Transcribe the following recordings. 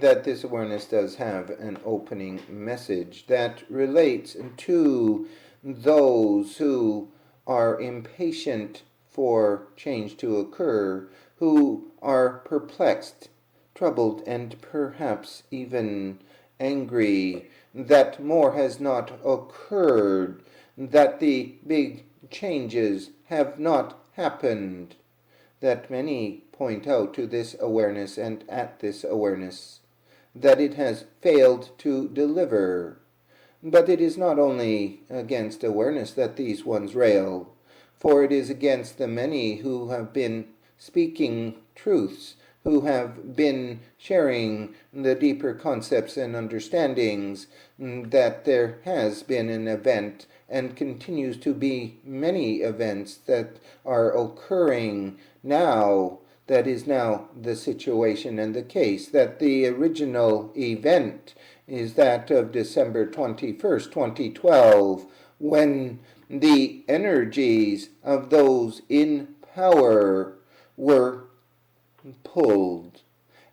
that this awareness does have an opening message that relates to those who are impatient for change to occur, who are perplexed, troubled, and perhaps even angry that more has not occurred, that the big changes have not happened, that many point out to this awareness and at this awareness that it has failed to deliver. But it is not only against awareness that these ones rail, for it is against the many who have been speaking truths, who have been sharing the deeper concepts and understandings, that there has been an event and continues to be many events that are occurring now. That is now the situation and the case, that the original event is that of December 21st, 2012, when the energies of those in power were pulled,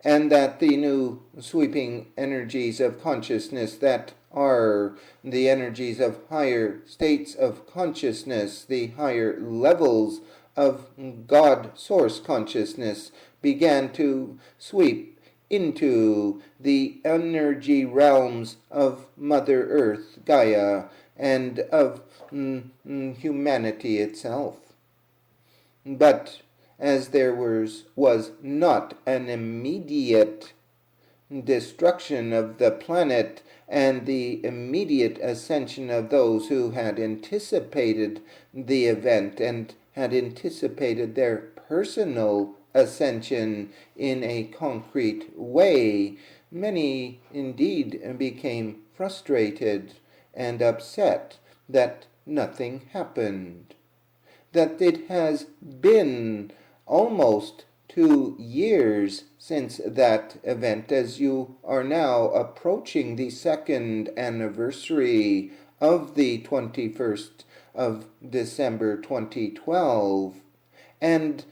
and that the new sweeping energies of consciousness that are the energies of higher states of consciousness, the higher levels of God source consciousness, began to sweep into the energy realms of Mother Earth, Gaia, and of humanity itself. But as there was not an immediate destruction of the planet and the immediate ascension of those who had anticipated the event and had anticipated their personal ascension in a concrete way, many indeed became frustrated and upset that nothing happened, that it has been almost 2 years since that event, as you are now approaching the second anniversary of the 21st of December 2012. And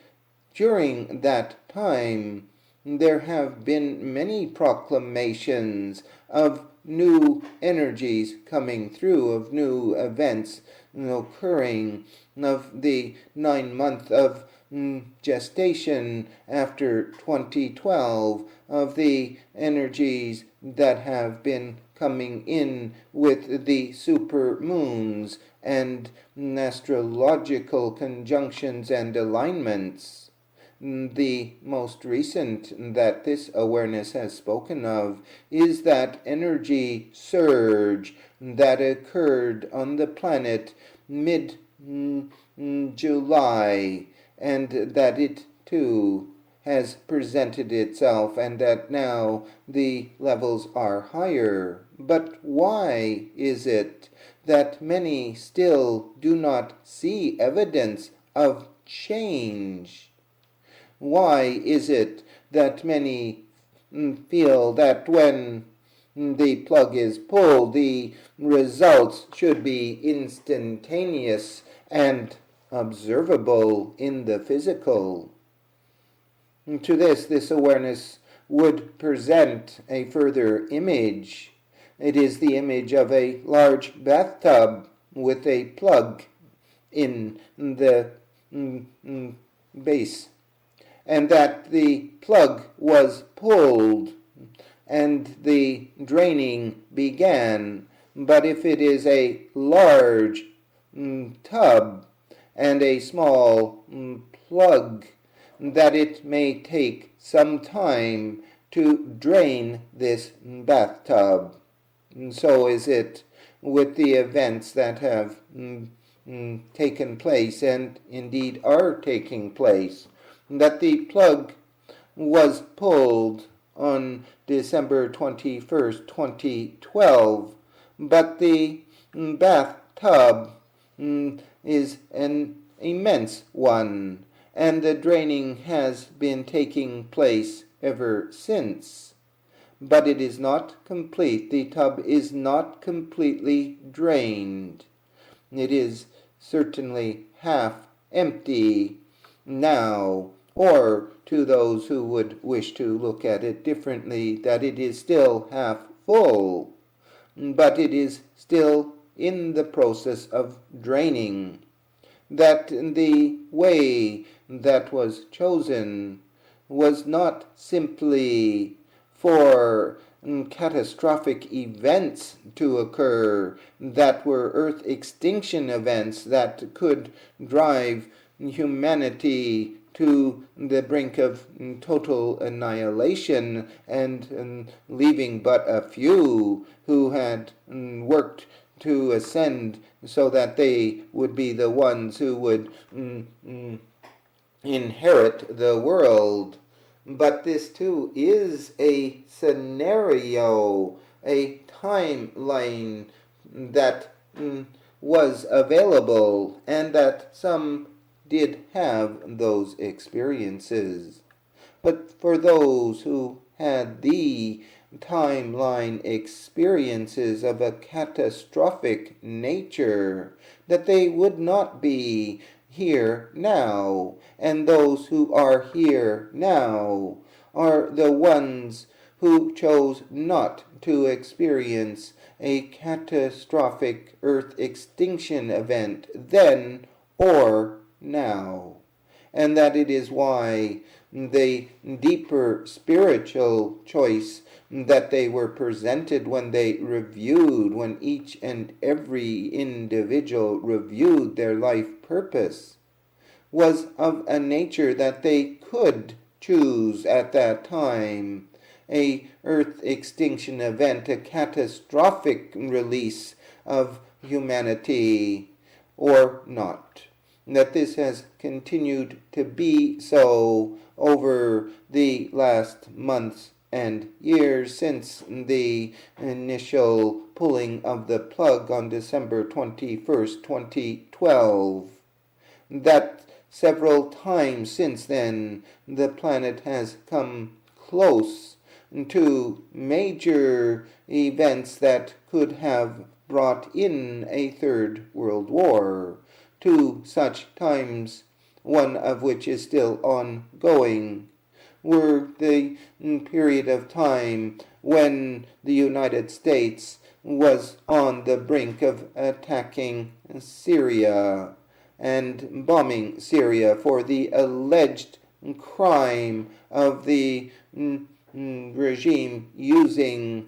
during that time, there have been many proclamations of new energies coming through, of new events occurring, of the 9-month of gestation after 2012, of the energies that have been coming in with the super moons and astrological conjunctions and alignments. The most recent that this awareness has spoken of is that energy surge that occurred on the planet mid-July, and that it too has presented itself, and that now the levels are higher. But why is it that many still do not see evidence of change? Why is it that many feel that when the plug is pulled, the results should be instantaneous and observable in the physical? To this awareness would present a further image. It is the image of a large bathtub with a plug in the base, and that the plug was pulled and the draining began. But if it is a large tub and a small plug, that it may take some time to drain this bathtub. And so is it with the events that have taken place and indeed are taking place, that the plug was pulled on December 21st, 2012, but the bathtub is an immense one, and the draining has been taking place ever since. But it is not complete. The tub is not completely drained. It is certainly half empty now, or to those who would wish to look at it differently, that it is still half full, but it is still in the process of draining, that the way that was chosen was not simply for catastrophic events to occur that were Earth extinction events that could drive humanity to the brink of total annihilation, and leaving but a few who had worked to ascend so that they would be the ones who would inherit the world. But this too is a scenario, a timeline that was available, and that some did have those experiences. But for those who had the timeline experiences of a catastrophic nature, that they would not be here now, and those who are here now are the ones who chose not to experience a catastrophic Earth extinction event then or now. And that it is why the deeper spiritual choice that they were presented when each and every individual reviewed their life purpose, was of a nature that they could choose at that time a Earth extinction event, a catastrophic release of humanity, or not. That this has continued to be so over the last months and years since the initial pulling of the plug on December 21st, 2012. That several times since then the planet has come close to major events that could have brought in a third world war, to such times, one of which is still ongoing, were the period of time when the United States was on the brink of attacking Syria and bombing Syria for the alleged crime of the regime using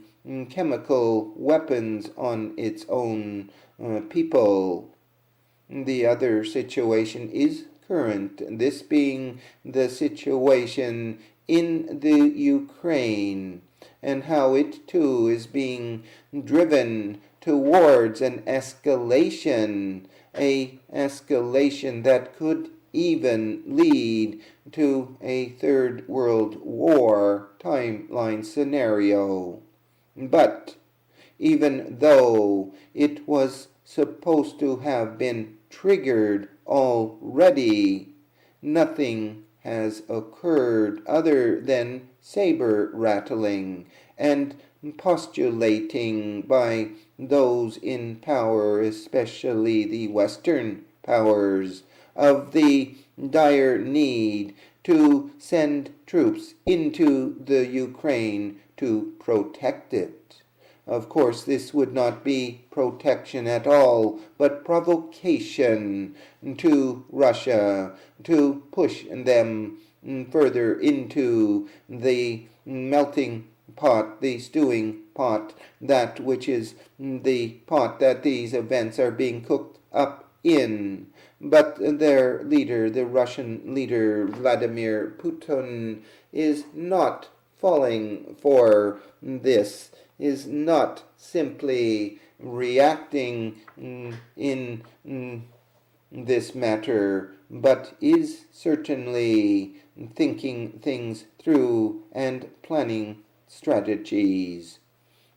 chemical weapons on its own people. The other situation is current, this being the situation in the Ukraine, and how it too is being driven towards an escalation that could even lead to a third world war timeline scenario. But even though it was supposed to have been triggered already, nothing has occurred other than saber rattling and postulating by those in power, especially the Western powers, of the dire need to send troops into the Ukraine to protect it. Of course, this would not be protection at all, but provocation to Russia to push them further into the melting pot, the stewing pot, that which is the pot that these events are being cooked up in. But their leader, the Russian leader, Vladimir Putin, is not falling for this, is not simply reacting in this matter, but is certainly thinking things through and planning strategies.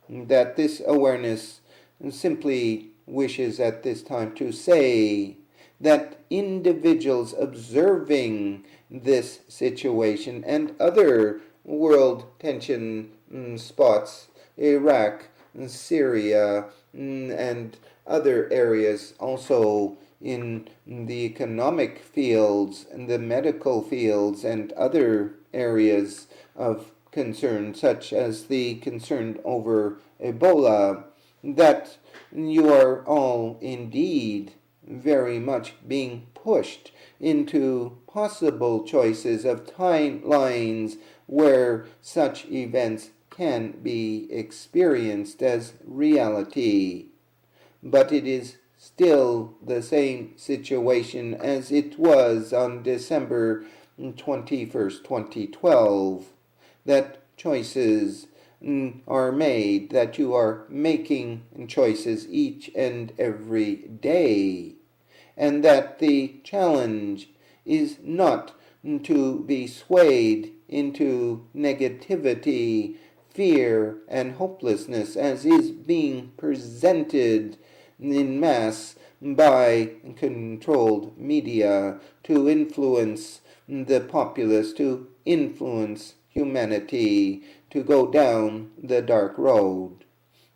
That this awareness simply wishes at this time to say that individuals observing this situation and other world tension spots, Iraq, Syria, and other areas also in the economic fields and the medical fields and other areas of concern, such as the concern over Ebola, that you are all indeed very much being pushed into possible choices of timelines where such events can be experienced as reality. But it is still the same situation as it was on December 21st, 2012, that choices are made, that you are making choices each and every day, and that the challenge is not to be swayed into negativity, fear, and hopelessness as is being presented in mass by controlled media to influence the populace, to influence humanity to go down the dark road.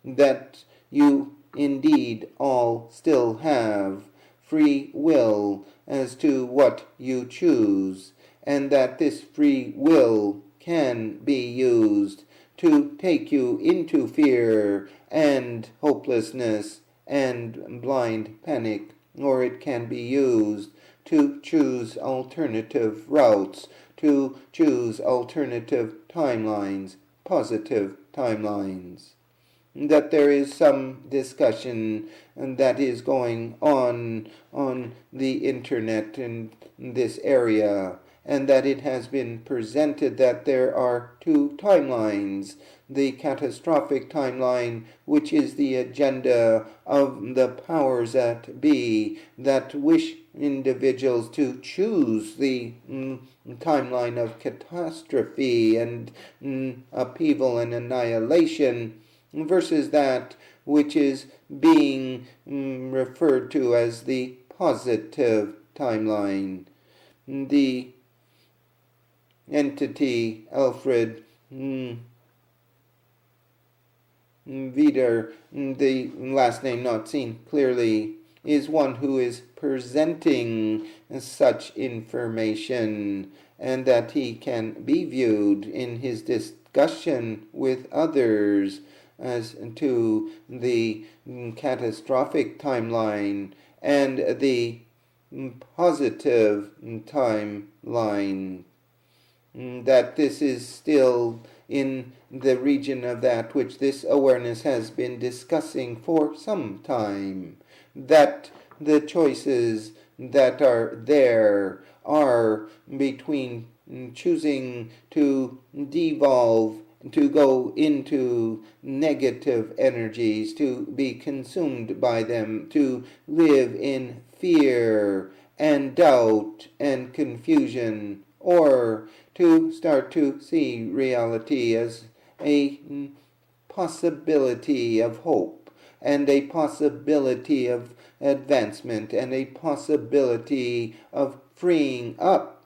That you indeed all still have free will as to what you choose, and that this free will can be used to take you into fear and hopelessness and blind panic, or it can be used to choose alternative routes, to choose alternative timelines, positive timelines. That there is some discussion that is going on the internet in this area, and that it has been presented that there are two timelines: the catastrophic timeline, which is the agenda of the powers that be, that wish individuals to choose the timeline of catastrophe and upheaval and annihilation, versus that which is being referred to as the positive timeline. The entity Alfred Vider, the last name not seen clearly, is one who is presenting such information, and that he can be viewed in his discussion with others as to the catastrophic timeline and the positive timeline. That this is still in the region of that which this awareness has been discussing for some time, that the choices that are there are between choosing to devolve, to go into negative energies, to be consumed by them, to live in fear and doubt and confusion, or to start to see reality as a possibility of hope and a possibility of advancement and a possibility of freeing up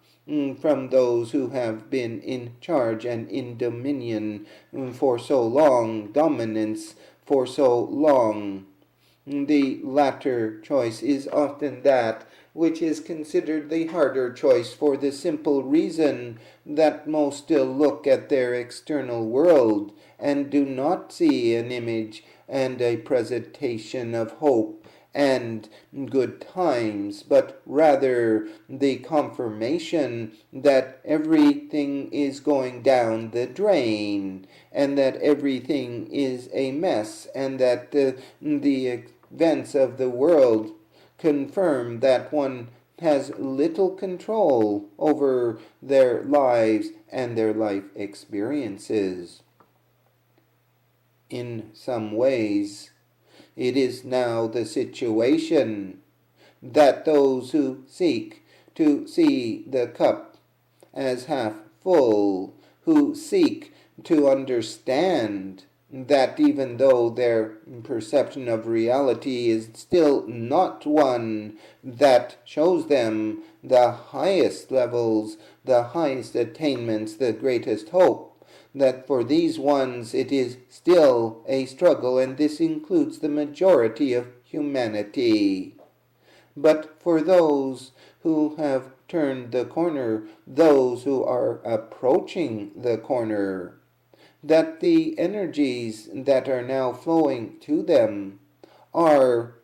from those who have been in charge and in dominion for so long, dominance for so long. The latter choice is often that which is considered the harder choice, for the simple reason that most still look at their external world and do not see an image and a presentation of hope and good times, but rather the confirmation that everything is going down the drain, and that everything is a mess, and that the events of the world confirm that one has little control over their lives and their life experiences. In some ways, it is now the situation that those who seek to see the cup as half full, who seek to understand that even though their perception of reality is still not one that shows them the highest levels, the highest attainments, the greatest hope, that for these ones it is still a struggle, and this includes the majority of humanity. But for those who have turned the corner, those who are approaching the corner, that the energies that are now flowing to them are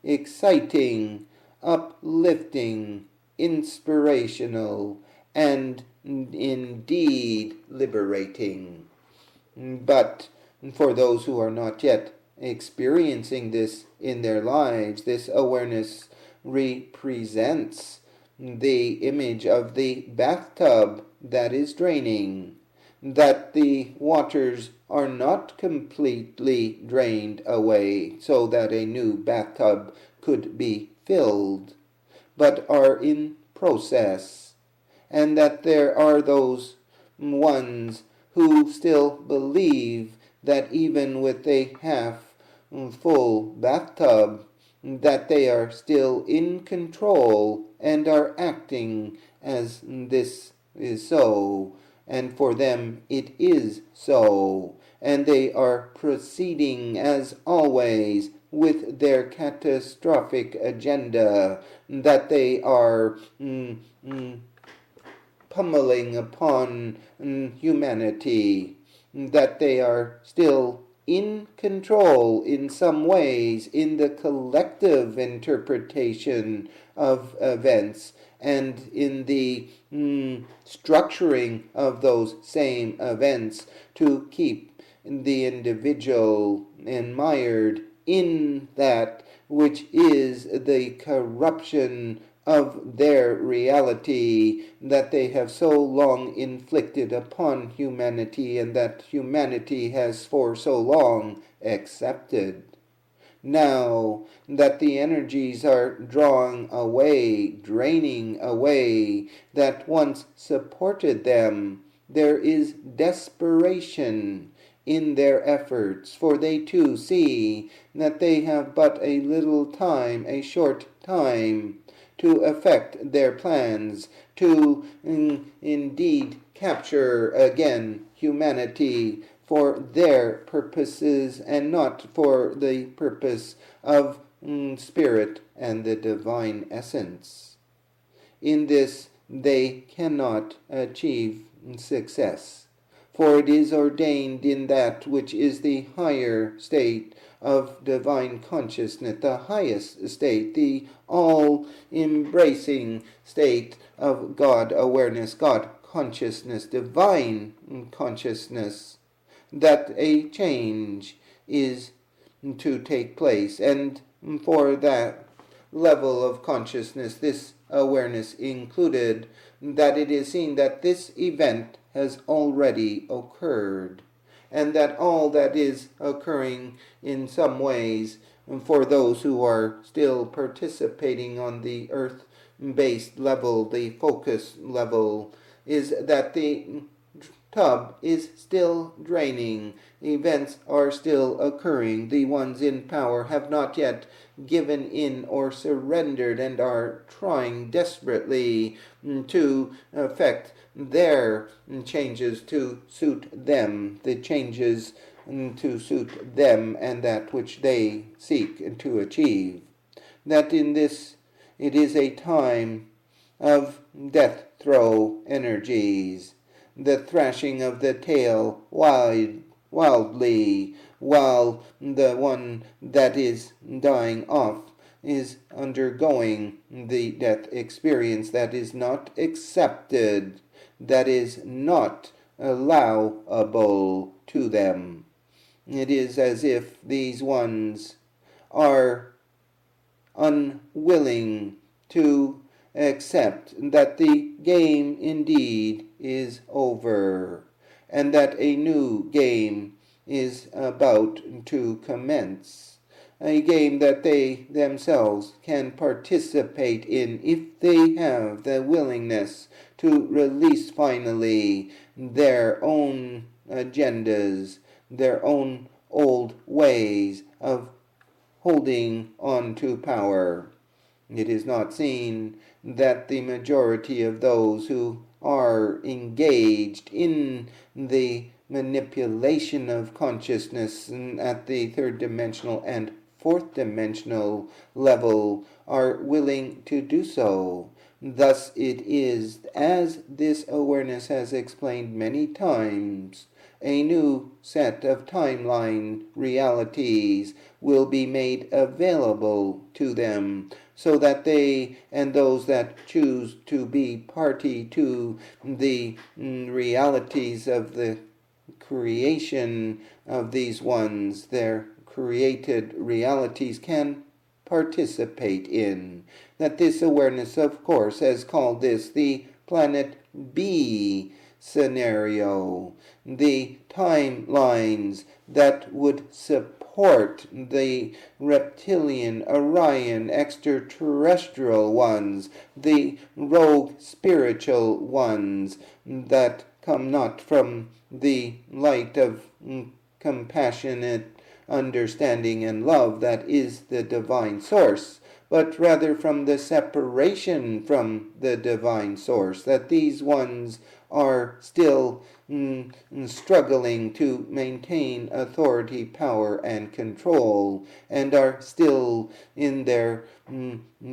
exciting, uplifting, inspirational, and indeed liberating. But for those who are not yet experiencing this in their lives, this awareness represents the image of the bathtub that is draining, that the waters are not completely drained away so that a new bathtub could be filled, but are in process, and that there are those ones who still believe that even with a half full bathtub, that they are still in control and are acting as this is so, and for them it is so, and they are proceeding as always with their catastrophic agenda, that they are pummeling upon humanity, that they are still in control in some ways in the collective interpretation of events and in the structuring of those same events to keep the individual mired in that which is the corruption of their reality that they have so long inflicted upon humanity and that humanity has for so long accepted. Now that the energies are drawing away, draining away, that once supported them, there is desperation in their efforts, for they too see that they have but a little time, a short time, to effect their plans, to indeed capture again humanity for their purposes and not for the purpose of spirit and the divine essence. In this they cannot achieve success, for it is ordained in that which is the higher state of divine consciousness, the highest state, the all-embracing state of God awareness, God consciousness, divine consciousness, that a change is to take place. And for that level of consciousness, this awareness included, that it is seen that this event has already occurred, and that all that is occurring in some ways for those who are still participating on the earth-based level, the focus level, is that the tub is still draining, events are still occurring, the ones in power have not yet given in or surrendered and are trying desperately to effect their changes to suit them, the changes to suit them and that which they seek to achieve. That in this it is a time of death throw energies, the thrashing of the tail wildly, while the one that is dying off is undergoing the death experience that is not accepted, that is not allowable to them. It is as if these ones are unwilling to accept that the game indeed is over, and that a new game is about to commence, a game that they themselves can participate in if they have the willingness to release finally their own agendas, their own old ways of holding on to power. It is not seen that the majority of those who are engaged in the manipulation of consciousness at the third dimensional and fourth dimensional level are willing to do so. Thus it is, as this awareness has explained many times, a new set of timeline realities will be made available to them, so that they and those that choose to be party to the realities of the creation of these ones, their created realities, can participate in. That this awareness, of course, has called this the Planet B scenario, the timelines that would support the reptilian, Orion, extraterrestrial ones, the rogue spiritual ones that come not from the light of compassionate understanding and love that is the divine source, but rather from the separation from the divine source, that these ones are still struggling to maintain authority, power, and control, and are still in their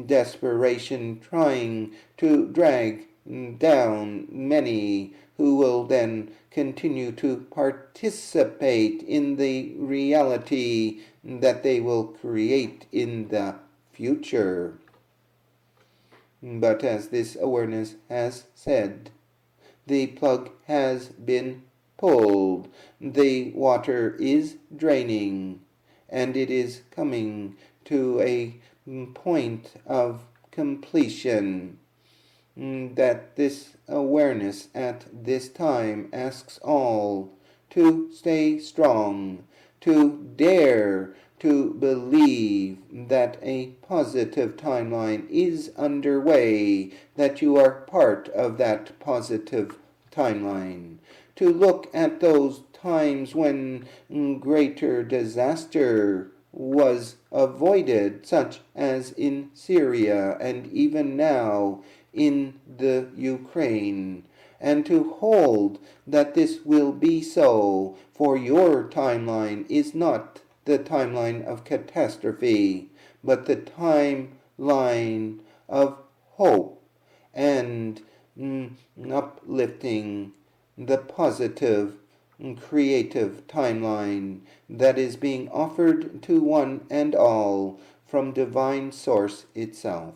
desperation trying to drag down many who will then continue to participate in the reality that they will create in the future. But as this awareness has said, the plug has been pulled, the water is draining, and it is coming to a point of completion. That this awareness at this time asks all to stay strong, to dare to believe that a positive timeline is underway, that you are part of that positive timeline, to look at those times when greater disaster was avoided, such as in Syria and even now in the Ukraine, and to hold that this will be so, for your timeline is not the timeline of catastrophe, but the timeline of hope and uplifting, the positive creative timeline that is being offered to one and all from divine source itself.